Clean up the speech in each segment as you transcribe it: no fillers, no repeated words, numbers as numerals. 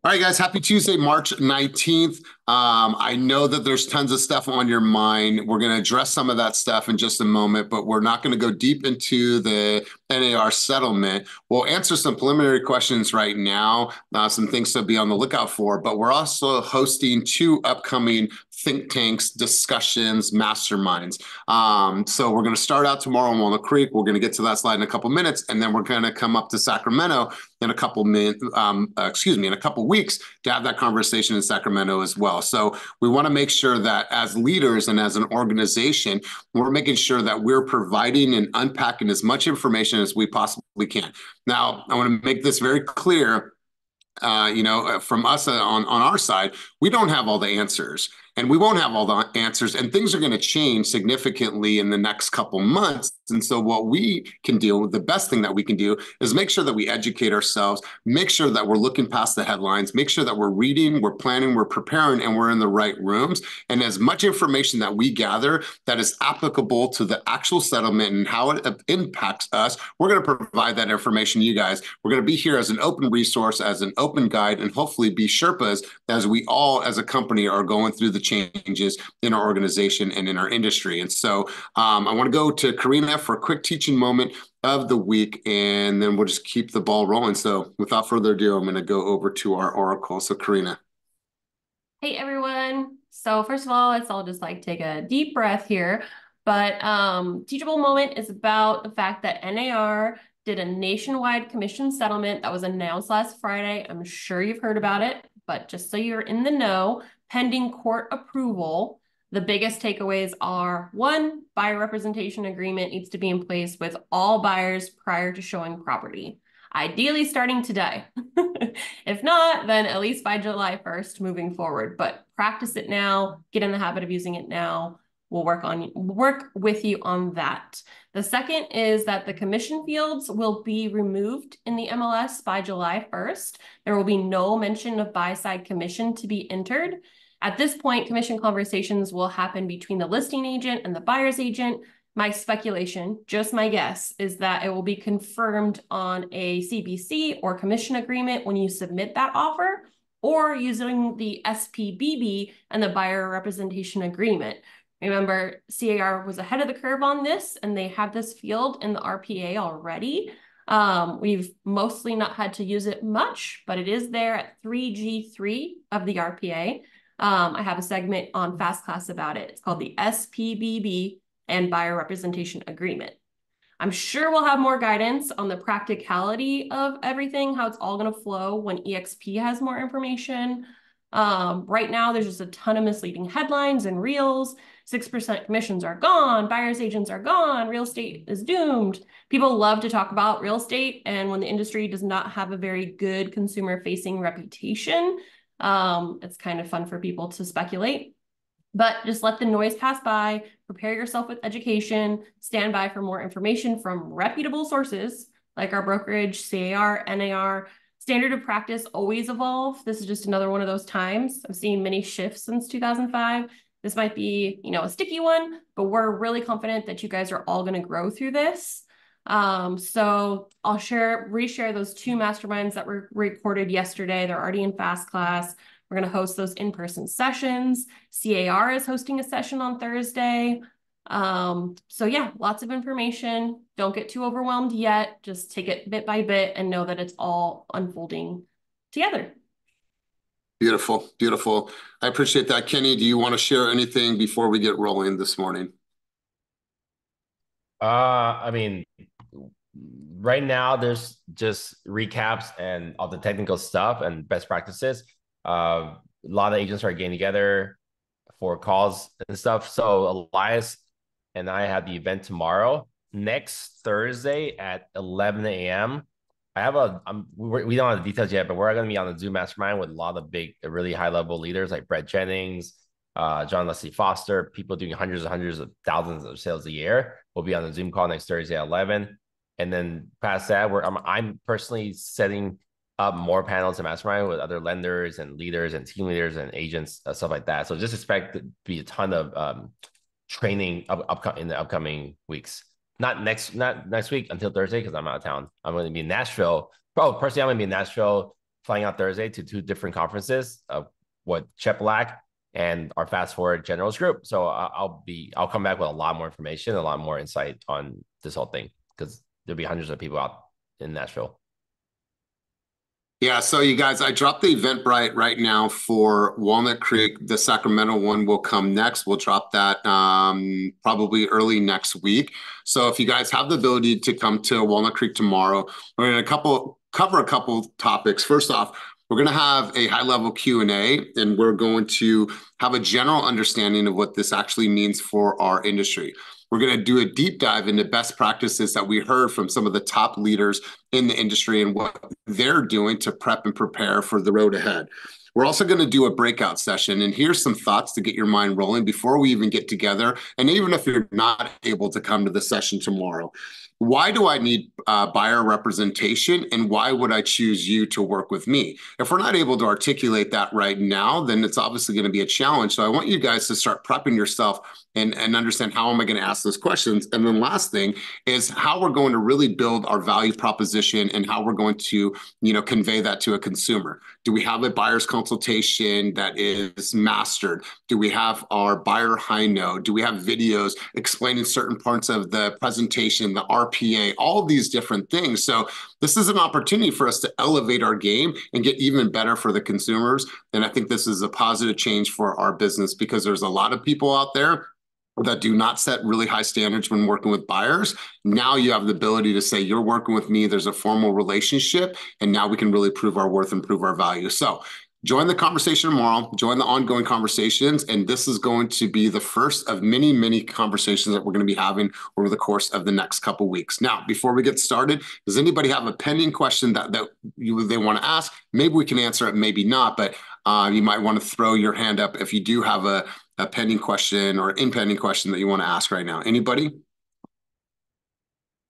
All right, guys, happy Tuesday, March 19th. I know that there's tons of stuff on your mind. We're going to address some of that stuff in just a moment, but we're not going to go deep into the NAR settlement. We'll answer some preliminary questions right now, some things to be on the lookout for, but we're also hosting two upcoming think tanks, discussions, masterminds. So we're going to start out tomorrow in Walnut Creek. We're going to get to that slide in a couple minutes, and then we're going to come up to Sacramento in a couple minutes, in a couple weeks to have that conversation in Sacramento as well. So we want to make sure that as leaders and as an organization, we're making sure that we're providing and unpacking as much information as we possibly can. Now, I want to make this very clear. From us on our side, we don't have all the answers, and we won't have all the answers, and things are going to change significantly in the next couple months. And so what we can do, the best thing that we can do is make sure that we educate ourselves, make sure that we're looking past the headlines, make sure that we're reading, we're planning, we're preparing, and we're in the right rooms. And as much information that we gather that is applicable to the actual settlement and how it impacts us, we're going to provide that information to you guys. We're going to be here as an open resource, as an open guide, and hopefully be Sherpas as we all as a company are going through the changes in our organization and in our industry. And so I want to go to Karina for a quick teaching moment of the week, and then we'll just keep the ball rolling. So without further ado, I'm going to go over to our oracle. So Karina. Hey everyone. So first of all, let's all just take a deep breath here. But teachable moment is about the fact that NAR did a nationwide commission settlement that was announced last Friday. I'm sure you've heard about it, but just so you're in the know, pending court approval, the biggest takeaways are: one, buyer representation agreement needs to be in place with all buyers prior to showing property, ideally starting today. If not, then at least by July 1st moving forward. But practice it now, get in the habit of using it now. We'll work with you on that. The second is that the commission fields will be removed in the MLS by July 1st. There will be no mention of buy-side commission to be entered. At this point, commission conversations will happen between the listing agent and the buyer's agent. My speculation, just my guess, is that it will be confirmed on a CBC or commission agreement when you submit that offer, or using the SPBB and the buyer representation agreement. Remember, CAR was ahead of the curve on this, and they have this field in the RPA already. We've mostly not had to use it much, but it is there at 3G3 of the RPA. I have a segment on Fast Class about it. It's called the SPBB and buyer representation agreement. I'm sure we'll have more guidance on the practicality of everything, how it's all going to flow when EXP has more information. Right now, there's just a ton of misleading headlines and reels. 6% commissions are gone, buyer's agents are gone, real estate is doomed. People love to talk about real estate, and when the industry does not have a very good consumer-facing reputation, it's kind of fun for people to speculate. But just let the noise pass by, prepare yourself with education, stand by for more information from reputable sources like our brokerage, CAR, NAR. Standard of practice always evolve. This is just another one of those times. I've seen many shifts since 2005. This might be, a sticky one, but we're really confident that you guys are all going to grow through this. So I'll reshare those two masterminds that were recorded yesterday. They're already in Fast Class. We're going to host those in-person sessions. CAR is hosting a session on Thursday. So yeah, lots of information. Don't get too overwhelmed yet. Just take it bit by bit and know that it's all unfolding together. Beautiful, beautiful. I appreciate that. Kenny, do you want to share anything before we get rolling this morning? I mean, right now there's just recaps and all the technical stuff and best practices. A lot of agents are getting together for calls and stuff. So Elias and I have the event tomorrow. Next Thursday at 11 a.m. We don't have the details yet, but we're going to be on the Zoom mastermind with a lot of big, really high level leaders like Brett Jennings, John Leslie Foster, people doing hundreds of thousands of sales a year. We'll be on the Zoom call next Thursday at 11. And then past that, I'm personally setting up more panels and mastermind with other lenders and leaders and team leaders and agents, stuff like that. So just expect to be a ton of training in the upcoming weeks. Not next week until Thursday, because I'm out of town. I'm going to be in Nashville. Personally, I'm going to be in Nashville flying out Thursday to 2 different conferences, what Chet Black and our Fast Forward Generals group. So I'll come back with a lot more information, a lot more insight on this whole thing, because there'll be hundreds of people out in Nashville. Yeah, so you guys, I dropped the Eventbrite right now for Walnut Creek. The Sacramento one will come next. We'll drop that probably early next week. So if you guys have the ability to come to Walnut Creek tomorrow, we're going to cover a couple topics. First off, we're going to have a high-level Q&A, and we're going to have a general understanding of what this actually means for our industry. We're going to do a deep dive into best practices that we heard from some of the top leaders in the industry and what they're doing to prep and prepare for the road ahead. We're also going to do a breakout session, and here's some thoughts to get your mind rolling before we even get together. And even if you're not able to come to the session tomorrow, why do I need buyer representation, and why would I choose you to work with me? If we're not able to articulate that right now, then it's obviously going to be a challenge. So I want you guys to start prepping yourself and understand, how am I going to ask those questions? And then last thing is how we're going to really build our value proposition and how we're going to, convey that to a consumer. Do we have a buyer's consultation that is mastered? Do we have our buyer high note? Do we have videos explaining certain parts of the presentation, the RPA, all of these different things? So this is an opportunity for us to elevate our game and get even better for the consumers. And I think this is a positive change for our business, because there's a lot of people out there that do not set really high standards when working with buyers. Now you have the ability to say, you're working with me, there's a formal relationship, and now we can really prove our worth and prove our value. So join the conversation tomorrow, join the ongoing conversations, and this is going to be the first of many, many conversations that we're going to be having over the course of the next couple of weeks. Now, before we get started, does anybody have a pending question that they want to ask? Maybe we can answer it, maybe not, but you might want to throw your hand up if you do have a pending question or impending question that you want to ask right now. Anybody?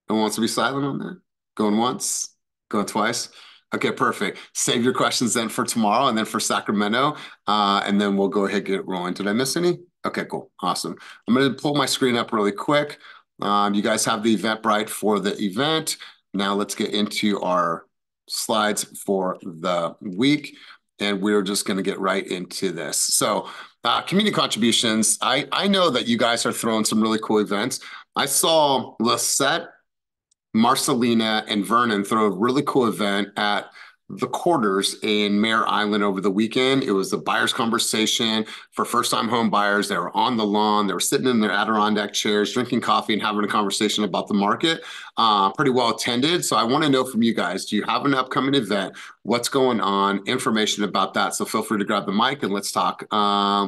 No one wants to be silent on that? Going once? Going twice? Okay, perfect. Save your questions then for tomorrow and then for Sacramento, and then we'll go ahead and get rolling. Did I miss any? Okay, cool. Awesome. I'm going to pull my screen up really quick. You guys have the Eventbrite for the event. Now let's get into our slides for the week, and we're just going to get right into this. So community contributions. I know that you guys are throwing some really cool events. I saw Lisette, Marcelina, and Vernon throw a really cool event at the Quarters in Mare Island over the weekend. It was a buyer's conversation for first-time home buyers. They were on the lawn. They were sitting in their Adirondack chairs, drinking coffee and having a conversation about the market. Pretty well attended. So I want to know from you guys, do you have an upcoming event? What's going on? Information about that. So feel free to grab the mic and let's talk.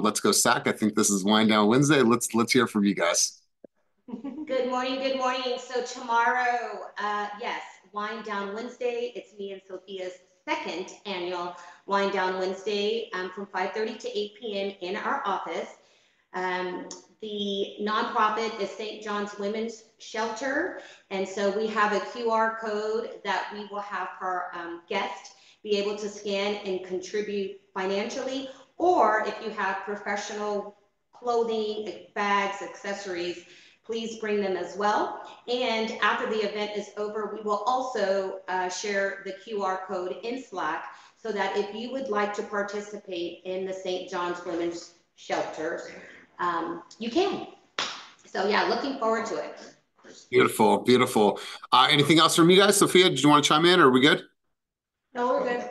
Let's go, Sac. I think this is Wind Down Wednesday. Let's hear from you guys. Good morning, good morning. So tomorrow, yes, Wind Down Wednesday. It's me and Sophia's second annual Wind Down Wednesday from 5:30 to 8 p.m. in our office. The nonprofit is St. John's Women's Shelter, and so we have a QR code that we will have our guests be able to scan and contribute financially, or if you have professional clothing, bags, accessories, please bring them as well. And after the event is over, we will also share the QR code in Slack, so that if you would like to participate in the St. John's Women's Shelter, you can. So yeah, looking forward to it. Beautiful, beautiful. Anything else from you guys? Sophia, did you want to chime in, or are we good? No, we're good.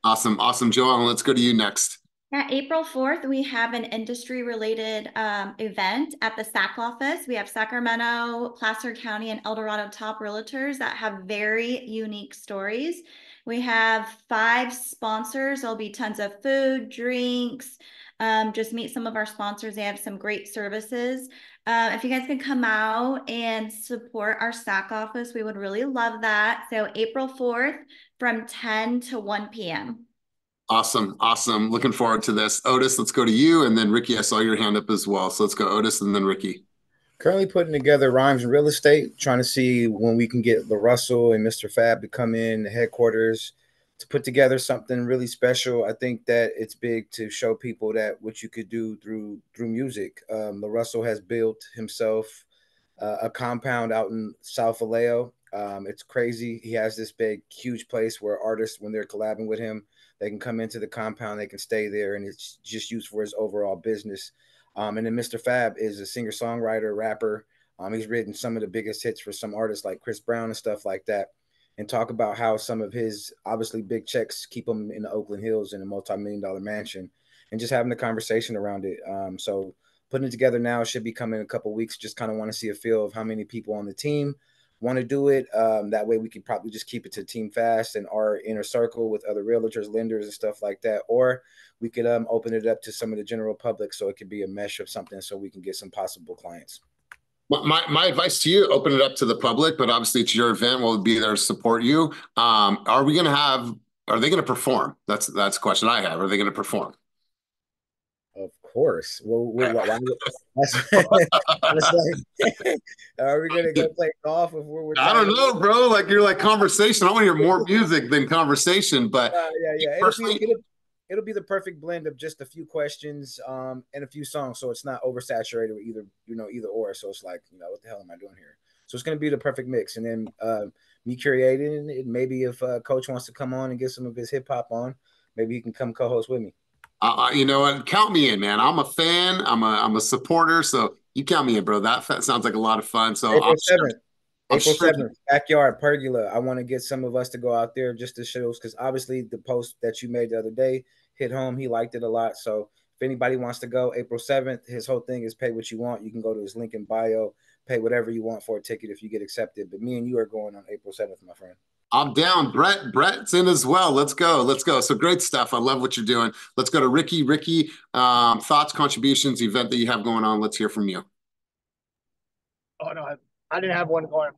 Awesome, awesome. Joanne, let's go to you next. Yeah, April 4th, we have an industry-related event at the SAC office. We have Sacramento, Placer County, and El Dorado top realtors that have very unique stories. We have 5 sponsors. There'll be tons of food, drinks. Just meet some of our sponsors. They have some great services. If you guys could come out and support our SAC office, we would really love that. So April 4th from 10 to 1 p.m. Awesome, awesome. Looking forward to this. Otis, let's go to you. And then Ricky, I saw your hand up as well. So let's go Otis and then Ricky. Currently putting together Rhymes in Real Estate, trying to see when we can get LaRussell and Mr. Fab to come in the headquarters to put together something really special. I think that it's big to show people that what you could do through music. LaRussell has built himself a compound out in South Vallejo. It's crazy. He has this big, huge place where artists, when they're collabing with him, they can come into the compound, they can stay there, and it's just used for his overall business. And then Mr. Fab is a singer-songwriter, rapper. He's written some of the biggest hits for some artists like Chris Brown and stuff like that. And talk about how some of his obviously big checks keep him in the Oakland Hills in a multi-million-dollar mansion, and just having the conversation around it. So putting it together now should be coming in a couple of weeks. Just kind of want to see a feel of how many people on the team want to do it. That way we can probably just keep it to Team Fast and our inner circle with other realtors, lenders, and stuff like that. Or we could open it up to some of the general public so it could be a mesh of something so we can get some possible clients. My advice to you, open it up to the public, but obviously it's your event. We'll be there to support you. Are they going to perform? That's the question I have. Are they going to perform? Of course. Well, that's like, are we gonna go play golf if we're I don't know, bro. Like you're like conversation. I want to hear more music than conversation. But yeah. It'll be the perfect blend of just a few questions and a few songs, so it's not oversaturated with either or. So it's like, what the hell am I doing here? So it's gonna be the perfect mix. And then me curating it. Maybe if Coach wants to come on and get some of his hip hop on, maybe he can come co-host with me. You know what? Count me in, man. I'm a fan. I'm a supporter. So you count me in, bro. That sounds like a lot of fun. So April 7th. April 7th, backyard pergola. I want to get some of us to go out there just to show, because obviously the post that you made the other day hit home. He liked it a lot. So if anybody wants to go, April 7th, his whole thing is pay what you want. You can go to his link in bio, pay whatever you want for a ticket if you get accepted. But me and you are going on April 7th, my friend. I'm down. Brett's in as well. Let's go. So great stuff. I love what you're doing. Let's go to Ricky. Ricky, thoughts, contributions, event that you have going on. Let's hear from you. Oh, no, I didn't have one going.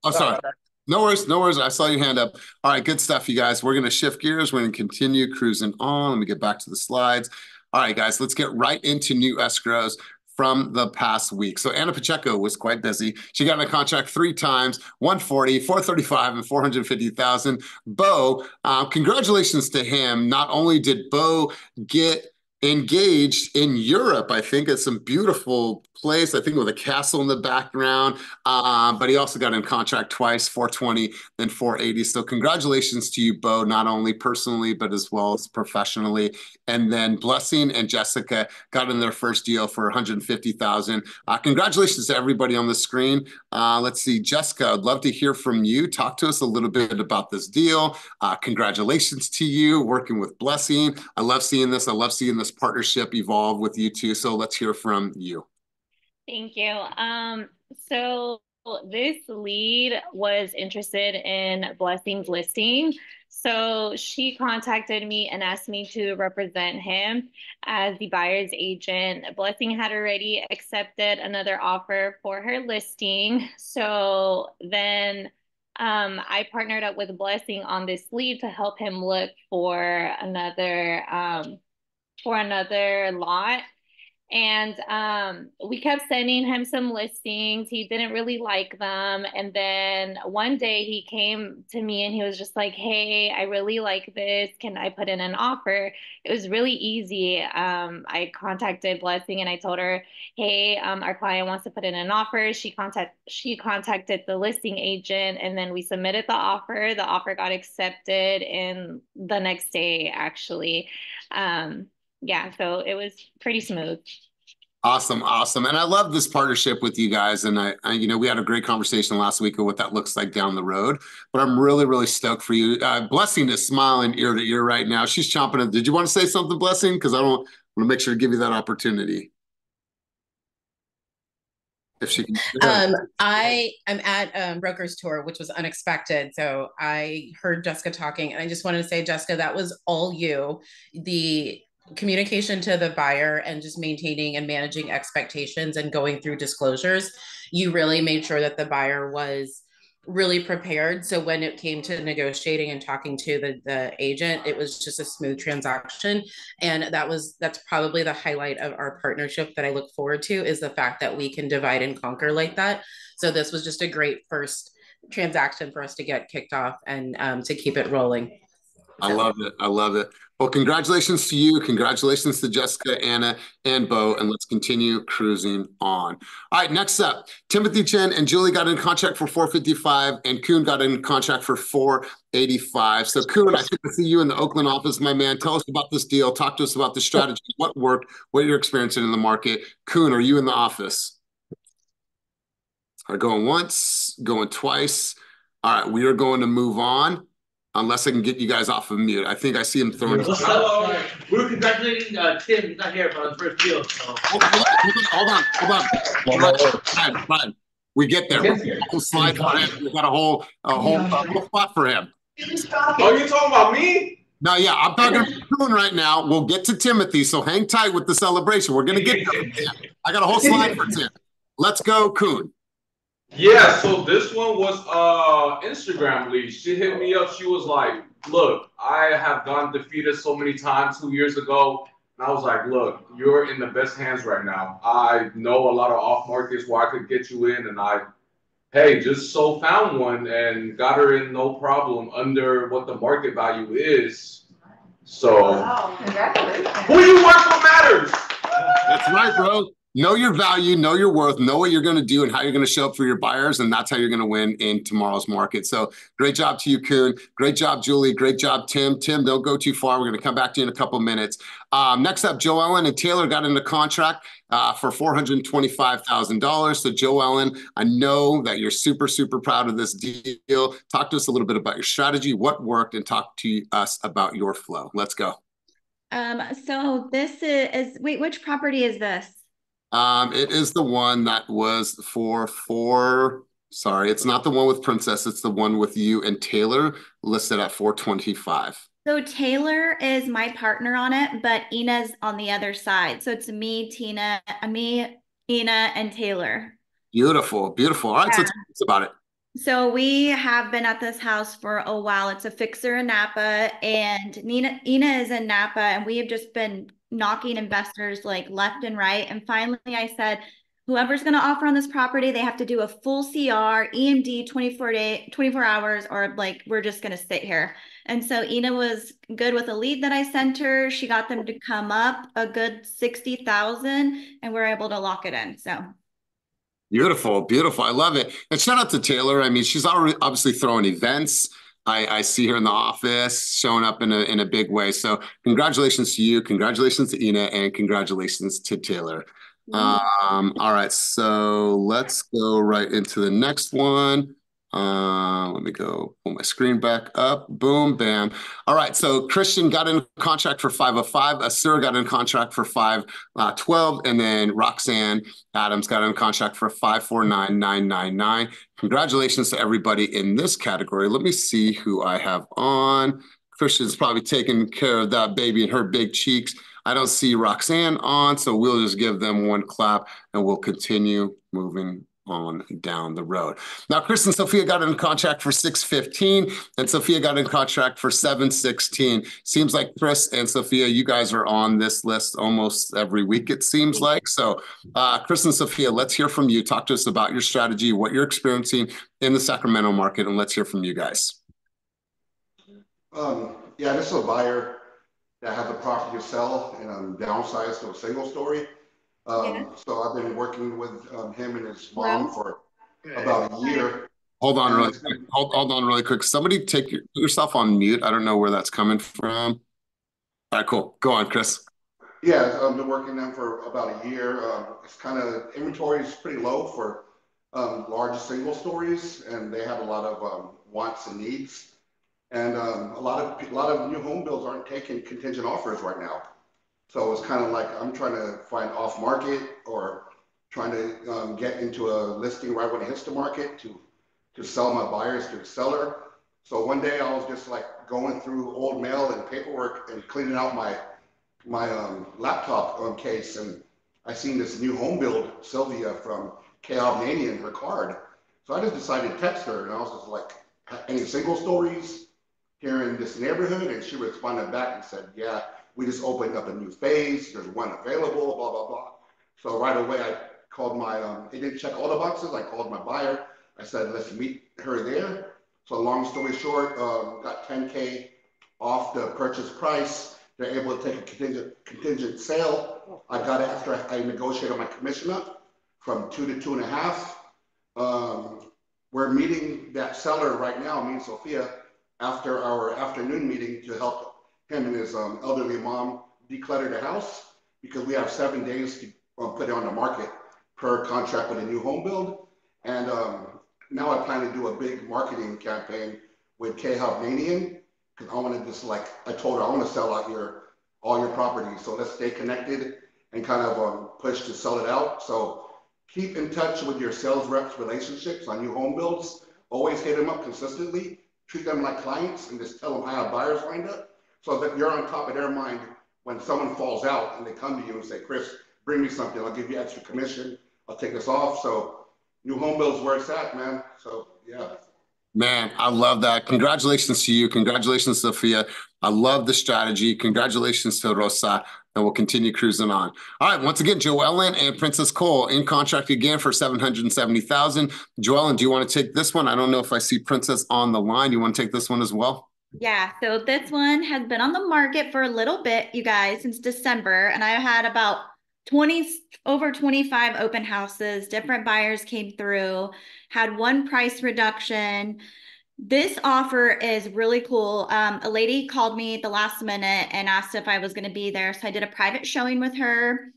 Oh, sorry. No worries. I saw your hand up. All right, good stuff, you guys. We're going to shift gears. We're going to continue cruising on. Let me get back to the slides. All right, guys, let's get right into new escrows from the past week. So Anna Pacheco was quite busy. She got in a contract 3 times, 140, 435, and 450,000. Bo, congratulations to him. Not only did Bo get engaged in Europe, I think it's some beautiful place, I think with a castle in the background, but he also got in contract twice, 420 and 480. So congratulations to you, Bo, not only personally, but as well as professionally. And then Blessing and Jessica got in their first deal for 150,000. Congratulations to everybody on the screen. Let's see, Jessica, I'd love to hear from you. Talk to us a little bit about this deal. Congratulations to you working with Blessing. I love seeing this. I love seeing this partnership evolve with you two. So let's hear from you. Thank you. So this lead was interested in Blessing's listing. So she contacted me and asked me to represent him as the buyer's agent. Blessing had already accepted another offer for her listing. So then I partnered up with Blessing on this lead to help him look for another lot. And we kept sending him some listings. He didn't really like them. And then one day he came to me and he was just like, hey, I really like this. Can I put in an offer? It was really easy. I contacted Blessing and I told her, hey, our client wants to put in an offer. She contacted the listing agent and then we submitted the offer. The offer got accepted in the next day, actually. Yeah, so it was pretty smooth. Awesome. And I love this partnership with you guys. And I we had a great conversation last week of what that looks like down the road, but I'm really, really stoked for you. Blessing is smiling ear to ear right now. She's chomping at. Did you want to say something, Blessing? Because I want to make sure to give you that opportunity. If she can. I am at Broker's Tour, which was unexpected. So I heard Jessica talking and I just wanted to say, Jessica, that was all you. The communication to the buyer and just maintaining and managing expectations and going through disclosures. You really made sure that the buyer was really prepared. So when it came to negotiating and talking to the agent, it was just a smooth transaction. And that's probably the highlight of our partnership that I look forward to, is the fact that we can divide and conquer like that. So this was just a great first transaction for us to get kicked off and to keep it rolling. I love it. Well, congratulations to you. Congratulations to Jessica, Anna, and Bo, and let's continue cruising on. All right, next up, Timothy Chen and Julie got in contract for 455, and Kuhn got in contract for 485. So Kuhn, I think I see you in the Oakland office, my man. Tell us about this deal. Talk to us about the strategy, what worked, what you're experiencing in the market. Kuhn, are you in the office? All right, going once, going twice. All right, we are going to move on. Unless I can get you guys off of mute. I think I see him throwing. What's up? We're congratulating Tim. He's not here for the first deal. So. Hold on. Fine. We get there. We'll slide for him. We got a whole spot for him. Oh, you talking about me? No, yeah, I'm talking about Kuhn right now. We'll get to Timothy, so hang tight with the celebration. We're gonna get there. I got a whole slide for Tim. Let's go, Kuhn. Yeah, so this one was Instagram lead. She hit me up. She was like, look, I have gone defeated so many times 2 years ago. And I was like, look, you're in the best hands right now. I know a lot of off markets where I could get you in, and just found one and got her in no problem under what the market value is. So, wow, congratulations. Who you work for matters. That's right, bro. Know your value, know your worth, know what you're going to do and how you're going to show up for your buyers, and that's how you're going to win in tomorrow's market. So great job to you, Kuhn. Great job, Julie. Great job, Tim. Tim, don't go too far. We're going to come back to you in a couple minutes. Next up, Joe Ellen and Taylor got into contract for $425,000. So Joe Ellen, I know that you're super, super proud of this deal. Talk to us a little bit about your strategy, what worked, and talk to us about your flow. Let's go. So this is wait, which property is this? It is the one that was sorry, it's not the one with Princess, it's the one with you and Taylor listed at 425. So Taylor is my partner on it, but Ina's on the other side. So it's me, Ina, and Taylor. Beautiful, beautiful. All right, so tell us about it. So we have been at this house for a while. It's a fixer in Napa, and Ina is in Napa, and we have just been knocking investors like left and right. And finally I said, whoever's going to offer on this property, they have to do a full CR, EMD 24 hours, or like, we're just going to sit here. And so Ina was good with a lead that I sent her. She got them to come up a good 60,000, and we're able to lock it in. So beautiful, beautiful. I love it. And shout out to Taylor. I mean, she's already obviously throwing events. I see her in the office showing up in a big way. So congratulations to you. Congratulations to Ina, and congratulations to Taylor. All right, so let's go right into the next one. Let me go pull my screen back up. Boom, bam. All right, so Christian got in contract for 505. Asura got in contract for 512, and then Roxanne Adams got in contract for 549,999. Congratulations to everybody in this category. Let me see who I have on. Christian's probably taking care of that baby and her big cheeks. I don't see Roxanne on, so we'll just give them one clap and we'll continue moving on down the road. Now, Chris and Sophia got in contract for 615, and Sophia got in contract for 716. Seems like Chris and Sophia, you guys are on this list almost every week, it seems like. So Chris and Sophia, let's hear from you. Talk to us about your strategy, what you're experiencing in the Sacramento market, and let's hear from you guys. Yeah, this is a buyer that has a property to sell and downsized to a single story. So I've been working with him and his mom for about a year. Hold on really quick. Hold on really quick. Somebody put yourself on mute. I don't know where that's coming from. All right, cool. Go on, Chris. Yeah, I've been working them for about a year. It's kind of, inventory is pretty low for large single stories, and they have a lot of wants and needs. And a lot of new home builds aren't taking contingent offers right now. So it's kind of like I'm trying to find off market or trying to get into a listing right when it hits the market to sell my buyers to the seller. So one day I was just like going through old mail and paperwork and cleaning out my laptop case, and I seen this new home build, Sylvia from K-Albania, in her card. So I just decided to text her, and I was just like, any single stories here in this neighborhood? And she responded back and said, yeah, we just opened up a new phase. There's one available, blah, blah, blah. So right away, I called my, it didn't check all the boxes. I called my buyer. I said, let's meet her there. So long story short, got 10K off the purchase price. they're able to take a contingent sale. I got it after I negotiated my commission up from 2 to 2.5. We're meeting that seller right now, me and Sophia, after our afternoon meeting to help him and his elderly mom declutter the house, because we have 7 days to put it on the market per contract with a new home build. And now I plan to do a big marketing campaign with K-Hovnanian, because I want to just, like I told her, I want to sell out all your properties. So let's stay connected and kind of push to sell it out. So keep in touch with your sales reps relationships on new home builds. Always hit them up consistently. Treat them like clients and just tell them I have buyers lined up, so that you're on top of their mind when someone falls out and they come to you and say, Chris, bring me something. I'll give you extra commission. I'll take this off. So new home builds where it's at, man. So yeah. Man, I love that. Congratulations to you. Congratulations, Sophia. I love the strategy. Congratulations to Rosa, and we'll continue cruising on. All right, once again, Joellen and Princess Cole in contract again for $770,000. Joellen, do you want to take this one? I don't know if I see Princess on the line. You want to take this one as well? Yeah, so this one has been on the market for a little bit, you guys, since December, and I had about over 25 open houses. Different buyers came through, had one price reduction. This offer is really cool. A lady called me at the last minute and asked if I was going to be there, so I did a private showing with her,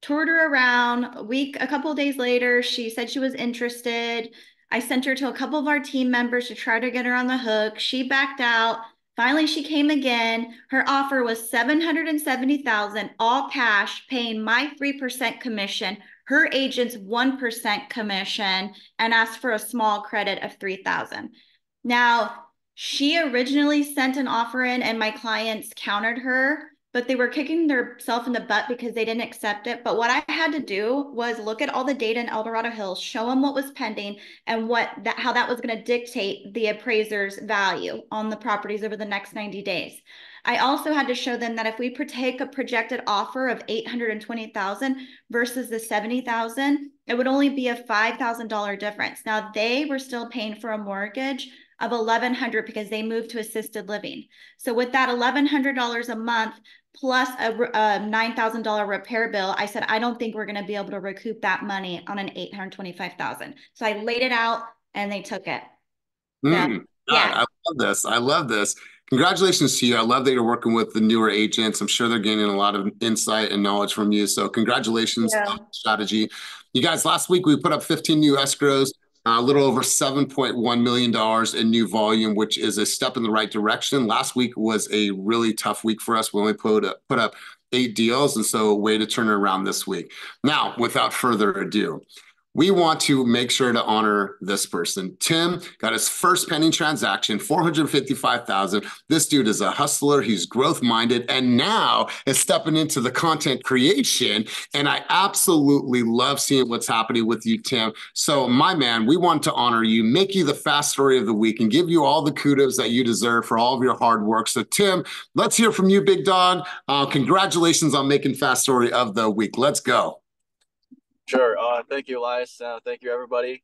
toured her around. A couple of days later, she said she was interested. I sent her to a couple of our team members to try to get her on the hook. She backed out. Finally, she came again. Her offer was $770,000, all cash, paying my 3% commission, her agent's 1% commission, and asked for a small credit of $3,000. Now, she originally sent an offer in and my clients countered her, but they were kicking themselves in the butt because they didn't accept it. But what I had to do was look at all the data in El Dorado Hills, show them what was pending and how that was going to dictate the appraiser's value on the properties over the next 90 days. I also had to show them that if we take a projected offer of $820,000 versus the $70,000, it would only be a $5,000 difference. Now they were still paying for a mortgage of $1,100 because they moved to assisted living. So with that $1,100 a month plus a $9,000 repair bill, I said, I don't think we're going to be able to recoup that money on an $825,000. So I laid it out and they took it. God, yeah. I love this. I love this. Congratulations to you. I love that you're working with the newer agents. I'm sure they're gaining a lot of insight and knowledge from you. So congratulations on the strategy. You guys, last week we put up 15 new escrows, a little over $7.1 million in new volume, which is a step in the right direction. Last week was a really tough week for us. We only put up 8 deals, and so a way to turn it around this week. Now, without further ado, we want to make sure to honor this person. Tim got his first pending transaction, $455,000. This dude is a hustler. He's growth-minded, and now is stepping into the content creation. And I absolutely love seeing what's happening with you, Tim. So, my man, we want to honor you, make you the fast story of the week, and give you all the kudos that you deserve for all of your hard work. So, Tim, let's hear from you, big dog. Congratulations on making fast story of the week. Let's go. Sure. Thank you, Elias. Thank you, everybody.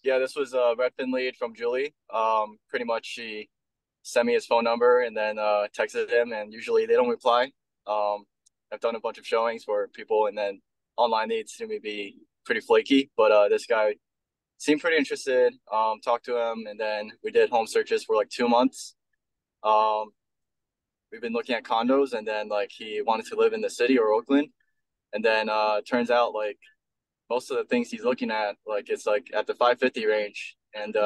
Yeah, this was a Redfin lead from Julie. Pretty much she sent me his phone number and then texted him, and usually they don't reply. I've done a bunch of showings for people, and then online leads seem to be pretty flaky, but this guy seemed pretty interested. Talked to him, and then we did home searches for like 2 months. We've been looking at condos, and then like he wanted to live in the city or Oakland. And then turns out like most of the things he's looking at, like it's like at the 550 range. And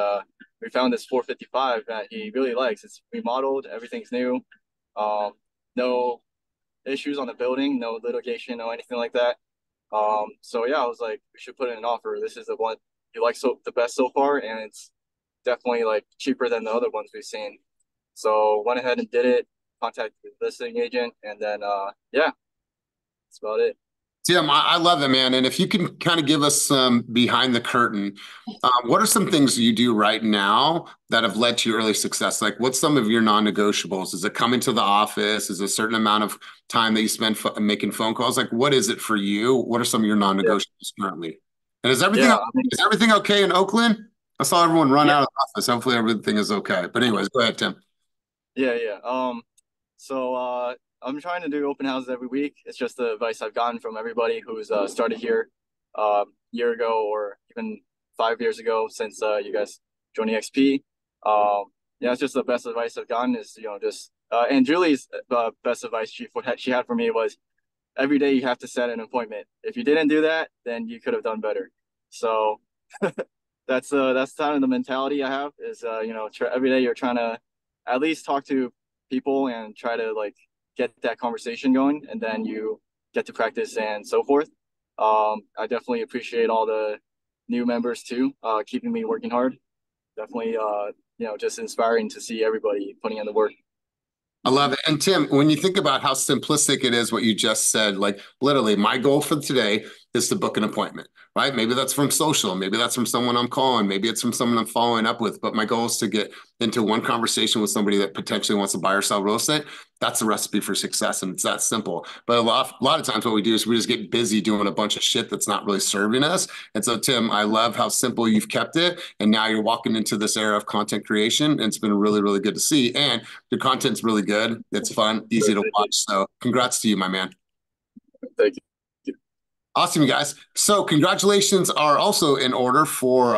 we found this 455 that he really likes. It's remodeled, everything's new. No issues on the building, no litigation, no anything like that. So yeah, I was like, we should put in an offer. This is the one he likes the best so far, and it's definitely like cheaper than the other ones we've seen. So went ahead and did it, contacted the listing agent, and then yeah, that's about it. Tim, I love it, man. And if you can kind of give us some behind the curtain, what are some things you do right now that have led to your early success? Like, what's some of your non-negotiables? Is it coming to the office? Is it a certain amount of time that you spend making phone calls? Like, what is it for you? What are some of your non-negotiables currently? And is everything okay in Oakland? I saw everyone run out of the office. Hopefully everything is okay. But anyways, go ahead, Tim. Yeah. So I'm trying to do open houses every week. It's just the advice I've gotten from everybody who's started here a year ago or even 5 years ago since you guys joined EXP. Yeah, it's just the best advice I've gotten is, just and Julie's best advice she had for me was every day you have to set an appointment. If you didn't do that, then you could have done better. So that's kind of the mentality I have is every day you're trying to at least talk to people and try to like get that conversation going, and then you get to practice and so forth. I definitely appreciate all the new members too, keeping me working hard. Definitely, just inspiring to see everybody putting in the work. I love it. And Tim, when you think about how simplistic it is, what you just said, like literally my goal for today is to book an appointment, right? Maybe that's from social, maybe that's from someone I'm calling, maybe it's from someone I'm following up with, but my goal is to get into one conversation with somebody that potentially wants to buy or sell real estate. That's a recipe for success, and it's that simple. But a lot of times what we do is we just get busy doing a bunch of shit that's not really serving us. And so, Tim, I love how simple you've kept it. And now you're walking into this era of content creation, and it's been really, really good to see. And your content's really good. It's fun, easy to watch. So congrats to you, my man. Thank you. Awesome, you guys. So congratulations are also in order for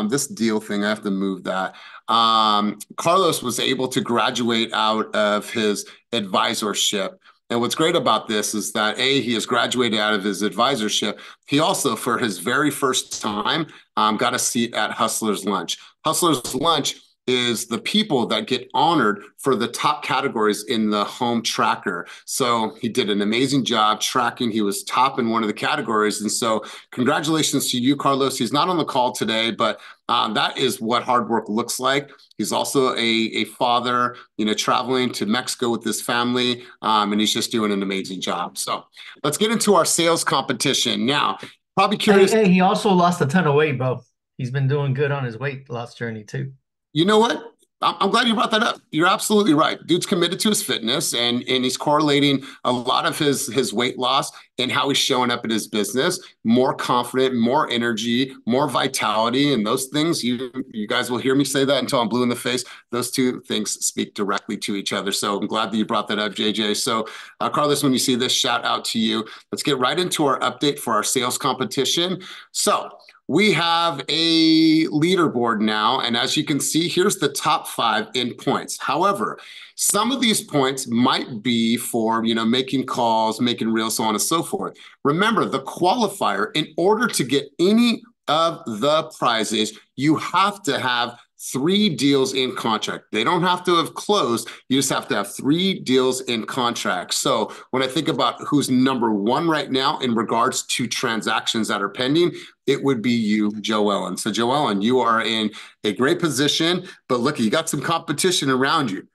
this deal thing. I have to move that. Carlos was able to graduate out of his advisorship. And what's great about this is that he has graduated out of his advisorship. He also, for his very first time, got a seat at Hustler's Lunch. Hustler's Lunch is the people that get honored for the top categories in the home tracker. So he did an amazing job tracking. He was top in one of the categories. And so congratulations to you, Carlos. He's not on the call today, but that is what hard work looks like. He's also a father, traveling to Mexico with his family, and he's just doing an amazing job. So let's get into our sales competition. Now, probably curious. Hey, he also lost a ton of weight, bro. He's been doing good on his weight loss journey too. You know what? I'm glad you brought that up. You're absolutely right. Dude's committed to his fitness, and he's correlating a lot of his weight loss and how he's showing up in his business. More confident, more energy, more vitality, and those things, you guys will hear me say that until I'm blue in the face. Those two things speak directly to each other. So I'm glad that you brought that up, JJ. So Carlos, when you see this, shout out to you. Let's get right into our update for our sales competition. So we have a leaderboard now, and as you can see, here's the top 5 in points. However, some of these points might be for, making calls, making reels, so on and so forth. Remember, the qualifier, in order to get any of the prizes, you have to have 3 deals in contract. They don't have to have closed. You just have to have 3 deals in contract. So when I think about who's number 1 right now in regards to transactions that are pending, it would be you, Joellen. So Joellen, you are in a great position, but look, you got some competition around you.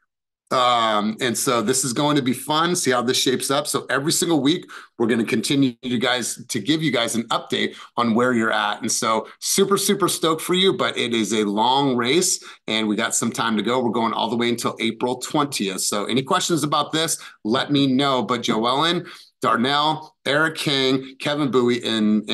And so this is going to be fun. See how this shapes up. So every single week, we're going to continue to give you guys an update on where you're at. And so super, super stoked for you, but it is a long race and we got some time to go. We're going all the way until April 20th. So any questions about this, let me know. But Joellen, Darnell, Eric King, Kevin Bowie, and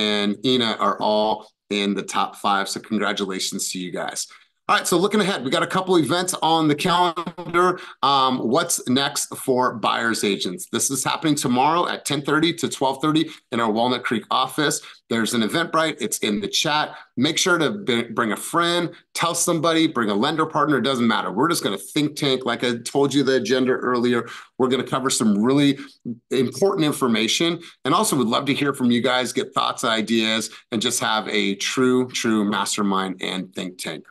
Ina are all in the top 5. So congratulations to you guys. All right, so looking ahead, we got a couple events on the calendar. What's next for buyer's agents? This is happening tomorrow at 10:30 to 12:30 in our Walnut Creek office. There's an Eventbrite. It's in the chat. Make sure to bring a friend, tell somebody, bring a lender partner. It doesn't matter. We're just going to think tank. Like I told you the agenda earlier, we're going to cover some really important information. And also would love to hear from you guys, get thoughts, ideas, and just have a true mastermind and think tank.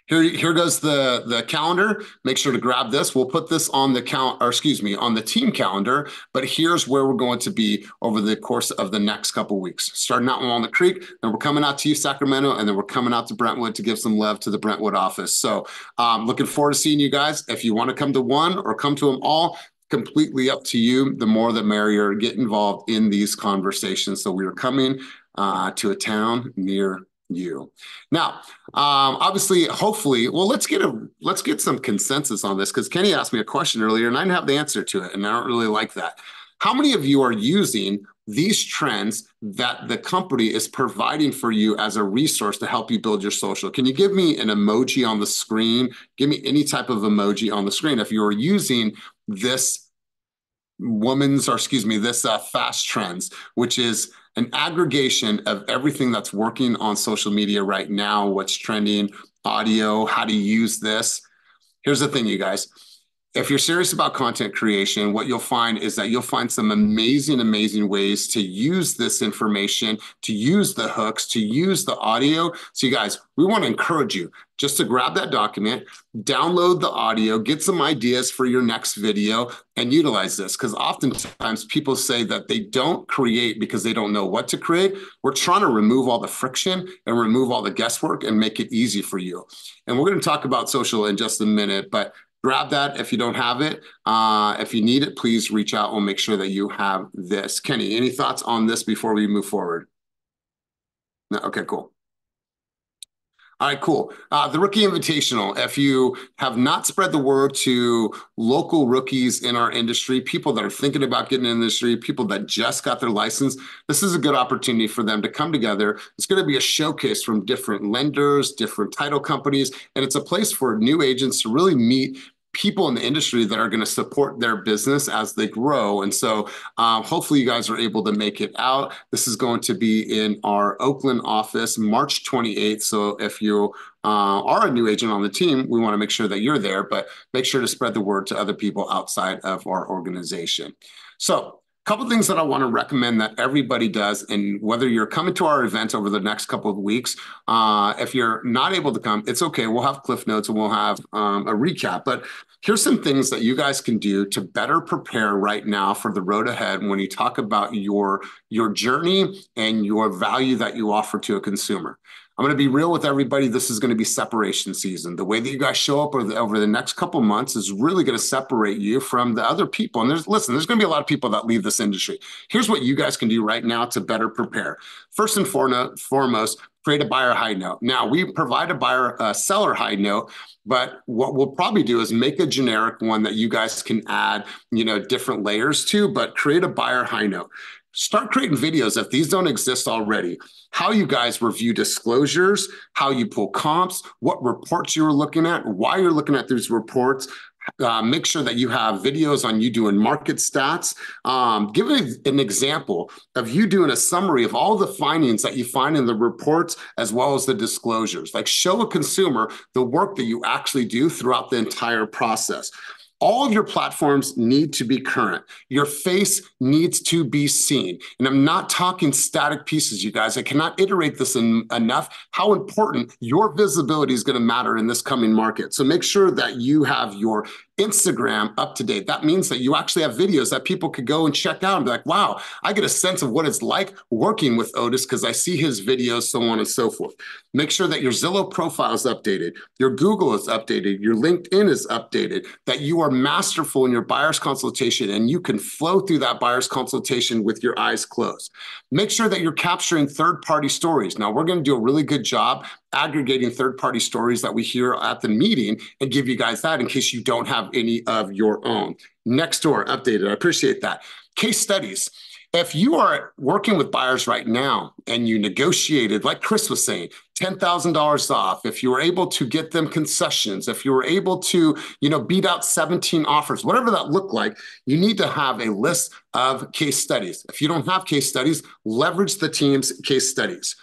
Here goes the calendar. Make sure to grab this. We'll put this on the on the team calendar, but here's where we're going to be over the course of the next couple of weeks. Starting out in Walnut Creek, then we're coming out to you, Sacramento, and then we're coming out to Brentwood to give some love to the Brentwood office. So looking forward to seeing you guys. If you want to come to one or come to them all, completely up to you. The more the merrier. Get involved in these conversations. So we are coming to a town near you. Now, obviously, hopefully, well, let's get some consensus on this, because Kenny asked me a question earlier and I didn't have the answer to it, and I don't really like that. How many of you are using these trends that the company is providing for you as a resource to help you build your social? Can you give me an emoji on the screen? Give me any type of emoji on the screen if you're using this this fast trends, which is an aggregation of everything that's working on social media right now, what's trending, audio, how to use this. Here's the thing, you guys. If you're serious about content creation, what you'll find is that you'll find some amazing, amazing ways to use this information, to use the hooks, to use the audio. So you guys, we want to encourage you just to grab that document, download the audio, get some ideas for your next video, and utilize this. Because oftentimes people say that they don't create because they don't know what to create. We're trying to remove all the friction and remove all the guesswork and make it easy for you. And we're going to talk about social in just a minute, but grab that if you don't have it. If you need it, please reach out. We'll make sure that you have this. Kenny, any thoughts on this before we move forward? No? Okay, cool. All right, cool. The Rookie Invitational. If you have not spread the word to local rookies in our industry, people that are thinking about getting in the industry, people that just got their license, this is a good opportunity for them to come together. It's going to be a showcase from different lenders, different title companies, and it's a place for new agents to really meet people in the industry that are going to support their business as they grow. And so hopefully you guys are able to make it out. This is going to be in our Oakland office, March 28th. So if you are a new agent on the team, we want to make sure that you're there, but make sure to spread the word to other people outside of our organization. So a couple of things that I want to recommend that everybody does, and whether you're coming to our event over the next couple of weeks, if you're not able to come, it's okay. We'll have Cliff Notes and we'll have a recap. But here's some things that you guys can do to better prepare right now for the road ahead when you talk about your journey and your value that you offer to a consumer. I'm going to be real with everybody. This is going to be separation season. The way that you guys show up over the next couple months is really going to separate you from the other people. And there's going to be a lot of people that leave this industry. Here's what you guys can do right now to better prepare. First and foremost, create a buyer high note. Now, we provide a seller high note, but what we'll probably do is make a generic one that you guys can add, different layers to, but create a buyer high note. Start creating videos if these don't exist already. How you guys review disclosures, how you pull comps, what reports you're looking at, why you're looking at these reports. Make sure that you have videos on you doing market stats. Give an example of you doing a summary of all the findings that you find in the reports as well as the disclosures. Like show a consumer the work that you actually do throughout the entire process. All of your platforms need to be current. Your face needs to be seen. And I'm not talking static pieces, you guys. I cannot iterate this enough, how important your visibility is going to matter in this coming market. So make sure that you have your Instagram up to date. That means that you actually have videos that people could go and check out and be like, wow, I get a sense of what it's like working with Otis because I see his videos, so on and so forth. Make sure that your Zillow profile is updated, your Google is updated, your LinkedIn is updated, that you are masterful in your buyer's consultation and you can flow through that buyer's consultation with your eyes closed. Make sure that you're capturing third-party stories. Now, we're going to do a really good job aggregating third-party stories that we hear at the meeting and give you guys that in case you don't have any of your own. Nextdoor updated. I appreciate that. Case studies. If you are working with buyers right now and you negotiated, like Chris was saying, $10,000 off, if you were able to get them concessions, if you were able to, beat out 17 offers, whatever that looked like, you need to have a list of case studies. If you don't have case studies, leverage the team's case studies.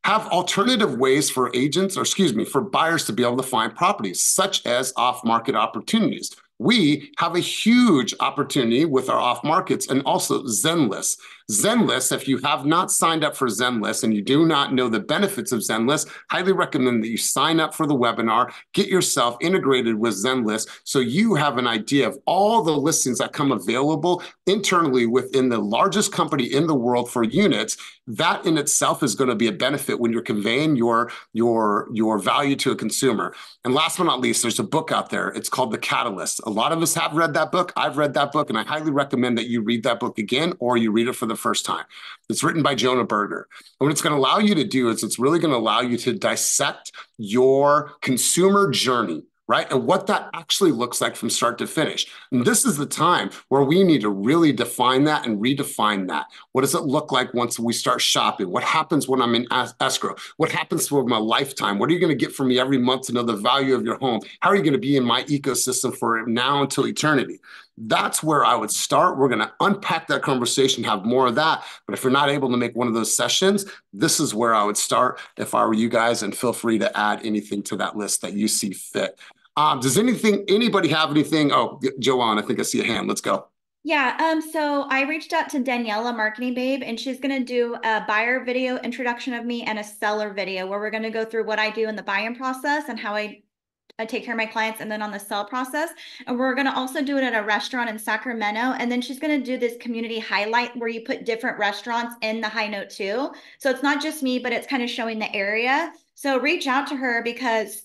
Have alternative ways for for buyers to be able to find properties, such as off-market opportunities. We have a huge opportunity with our off markets and also Zenlist. Zenlist, if you have not signed up for Zenlist and you do not know the benefits of Zenlist, highly recommend that you sign up for the webinar, get yourself integrated with Zenlist so you have an idea of all the listings that come available internally within the largest company in the world for units. That in itself is going to be a benefit when you're conveying your value to a consumer. And last but not least, there's a book out there. It's called The Catalyst. A lot of us have read that book. I've read that book, and I highly recommend that you read that book again or you read it for the first time. It's written by Jonah Berger. And what it's going to allow you to do is it's really going to allow you to dissect your consumer journey, right? And what that actually looks like from start to finish. And this is the time where we need to really define that and redefine that. What does it look like once we start shopping? What happens when I'm in escrow? What happens for my lifetime? What are you going to get from me every month to know the value of your home? How are you going to be in my ecosystem for now until eternity? That's where I would start. We're going to unpack that conversation, have more of that. But if you're not able to make one of those sessions, this is where I would start if I were you guys, and feel free to add anything to that list that you see fit. Does anybody have anything? Oh, Joanne, I think I see a hand. Let's go. Yeah, so I reached out to Daniela, Marketing Babe, and she's going to do a buyer video introduction of me and a seller video where we're going to go through what I do in the buy-in process and how I take care of my clients, and then on the sell process. And we're going to also do it at a restaurant in Sacramento. And then she's going to do this community highlight where you put different restaurants in the high note too. So it's not just me, but it's kind of showing the area. So reach out to her because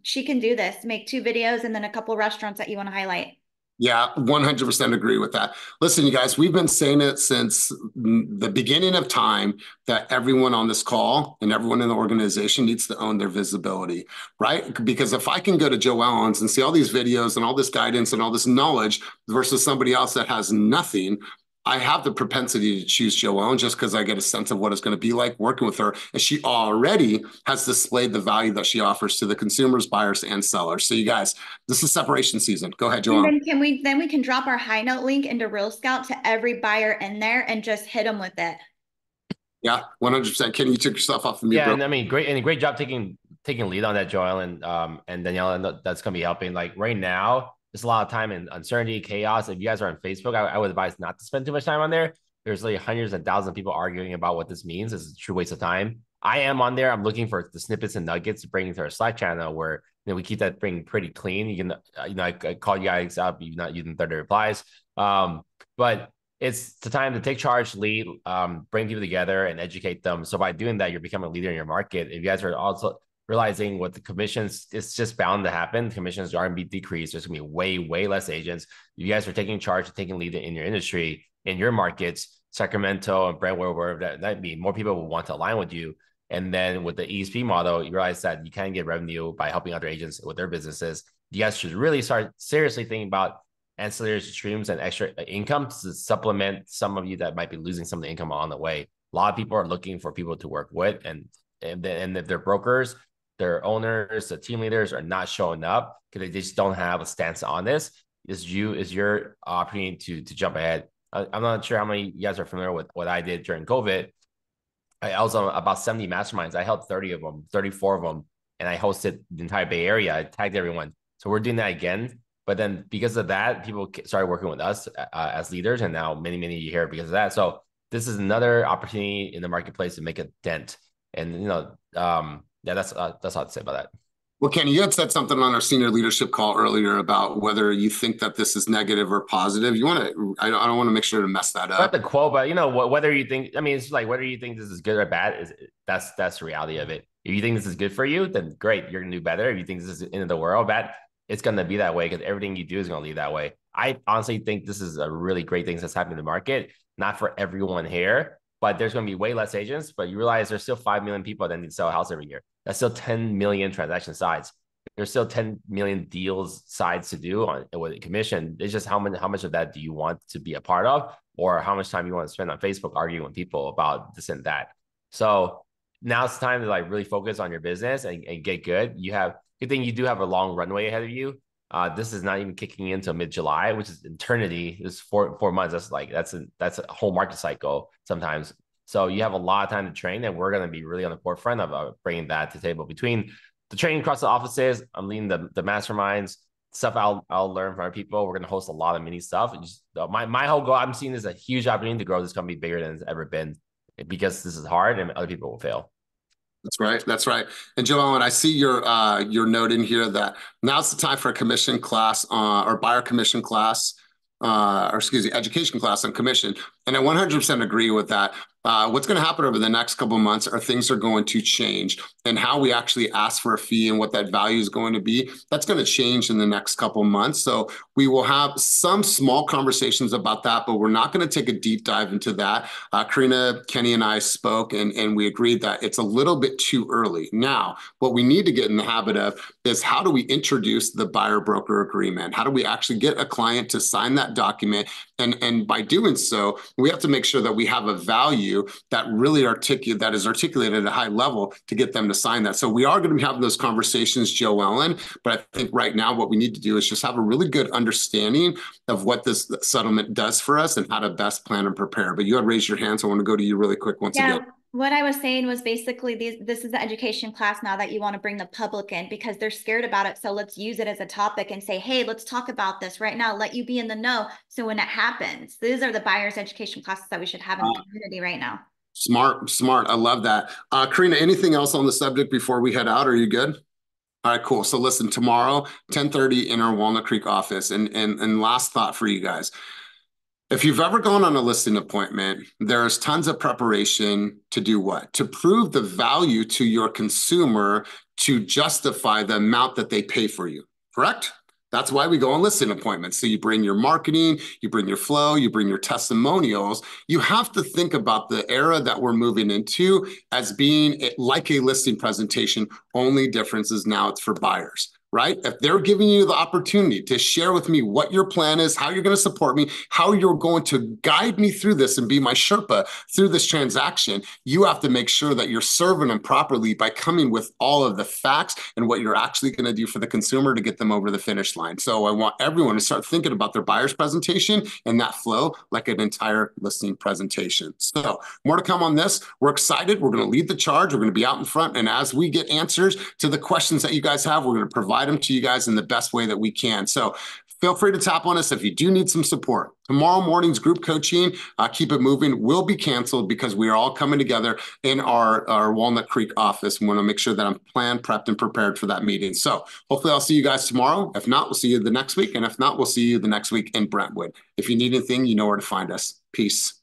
she can do this, make 2 videos and then a couple restaurants that you want to highlight. Yeah, 100% agree with that. Listen, you guys, we've been saying it since the beginning of time that everyone on this call and everyone in the organization needs to own their visibility, right? Because if I can go to Joe Allen's and see all these videos and all this guidance and all this knowledge versus somebody else that has nothing, I have the propensity to choose Joanne just because I get a sense of what it's going to be like working with her. And she already has displayed the value that she offers to the consumers, buyers, and sellers. So you guys, this is separation season. Go ahead, Joanne. And then we can drop our high note link into Real Scout to every buyer in there and just hit them with it. Yeah, 100%. Kenny, you took yourself off of me, yeah, bro. And I mean, great job taking lead on that, Joel, and Danielle. That's going to be helping. Like right now, there's a lot of time in uncertainty, chaos. If you guys are on Facebook, I would advise not to spend too much time on there. There's like hundreds and thousands of people arguing about what this means. It's a true waste of time. I am on there. I'm looking for the snippets and nuggets to bring into our Slack channel where we keep that thing pretty clean. You can, I call you guys up. You're not using 30 replies. But it's the time to take charge, lead, bring people together and educate them. So by doing that, you're becoming a leader in your market. If you guys are also realizing what the commissions, it's just bound to happen. Commissions are going to be decreased. There's going to be way less agents. You guys are taking charge, taking lead in your industry, in your markets, Sacramento and Brentwood, wherever that might be, more people will want to align with you. And then with the EXP model, you realize that you can get revenue by helping other agents with their businesses. You guys should really start seriously thinking about ancillary streams and extra income to supplement some of you that might be losing some of the income along the way. A lot of people are looking for people to work with, and if their brokers, their owners, the team leaders are not showing up because they just don't have a stance on this. Is your opportunity to jump ahead. I'm not sure how many of you guys are familiar with what I did during COVID. I was on about 70 masterminds. I held 30 of them, 34 of them, and I hosted the entire Bay Area. I tagged everyone. So we're doing that again. But then because of that, people started working with us as leaders, and now many of you here because of that. So this is another opportunity in the marketplace to make a dent. And that's all I'd say about that. Well, Kenny, you had said something on our senior leadership call earlier about whether you think that this is negative or positive. You want to? I don't want to make sure to mess that up. Not the quote, but whether you think. I mean, it's like whether you think this is good or bad. That's the reality of it. If you think this is good for you, then great, you're gonna do better. If you think this is the end of the world, bad, it's going to be that way because everything you do is going to lead that way. I honestly think this is a really great thing that's happening in the market, not for everyone here, but there's going to be way less agents, but you realize there's still 5 million people that need to sell a house every year. That's still 10 million transaction sides. There's still 10 million deals sides to do on with commission. It's just how much of that do you want to be a part of, or how much time you want to spend on Facebook arguing with people about this and that. So now it's time to like really focus on your business and get good. Good thing you do have a long runway ahead of you. This is not even kicking into mid-July, which is eternity. This is 4 months. That's a whole market cycle sometimes. So you have a lot of time to train, and we're going to be really on the forefront of bringing that to the table. Between the training across the offices, I'm leading the masterminds, stuff I'll learn from our people. We're going to host a lot of mini stuff. Just my whole goal, I'm seeing this as a huge opportunity to grow this company bigger than it's ever been, because this is hard and other people will fail. That's right. That's right. And Joellen, I see your note in here that now's the time for a commission class or buyer commission class, education class on commission. And I 100% agree with that. what's going to happen over the next couple of months are things are going to change, and how we actually ask for a fee and what that value is going to be, that's going to change in the next couple of months. So we will have some small conversations about that, but we're not going to take a deep dive into that. Karina, Kenny, and I spoke, and we agreed that it's a little bit too early. Now, what we need to get in the habit of is, how do we introduce the buyer broker agreement? How do we actually get a client to sign that document? And by doing so, we have to make sure that we have a value that really that is articulated at a high level to get them to sign that. So we are going to be having those conversations, Joellen, but I think right now what we need to do is just have a really good understanding of what this settlement does for us and how to best plan and prepare. But you had raised your hand, so I want to go to you really quick once again. What I was saying was basically this is the education class now that you want to bring the public in because they're scared about it. So let's use it as a topic and say, hey, let's talk about this right now. Let you be in the know. So when it happens, these are the buyer's education classes that we should have in the community right now. Smart. I love that. Karina, anything else on the subject before we head out? Are you good? All right, cool. So listen, tomorrow, 10:30 in our Walnut Creek office. And last thought for you guys. If you've ever gone on a listing appointment, there's tons of preparation to do what? To prove the value to your consumer to justify the amount that they pay for you, correct? That's why we go on listing appointments. So you bring your marketing, you bring your flow, you bring your testimonials. You have to think about the era that we're moving into as being like a listing presentation. Only difference is now it's for buyers. Right? If they're giving you the opportunity to share with me what your plan is, how you're going to support me, how you're going to guide me through this and be my Sherpa through this transaction, you have to make sure that you're serving them properly by coming with all of the facts and what you're actually going to do for the consumer to get them over the finish line. So I want everyone to start thinking about their buyer's presentation and that flow like an entire listing presentation. So more to come on this. We're excited. We're going to lead the charge. We're going to be out in front. And as we get answers to the questions that you guys have, we're going to provide them to you guys in the best way that we can. So feel free to tap on us if you do need some support. Tomorrow morning's group coaching, Keep It Moving, will be canceled because we are all coming together in our Walnut Creek office. We want to make sure that I'm planned, prepped, and prepared for that meeting. So hopefully I'll see you guys tomorrow. If not, we'll see you the next week. And if not, we'll see you the next week in Brentwood. If you need anything, you know where to find us. Peace.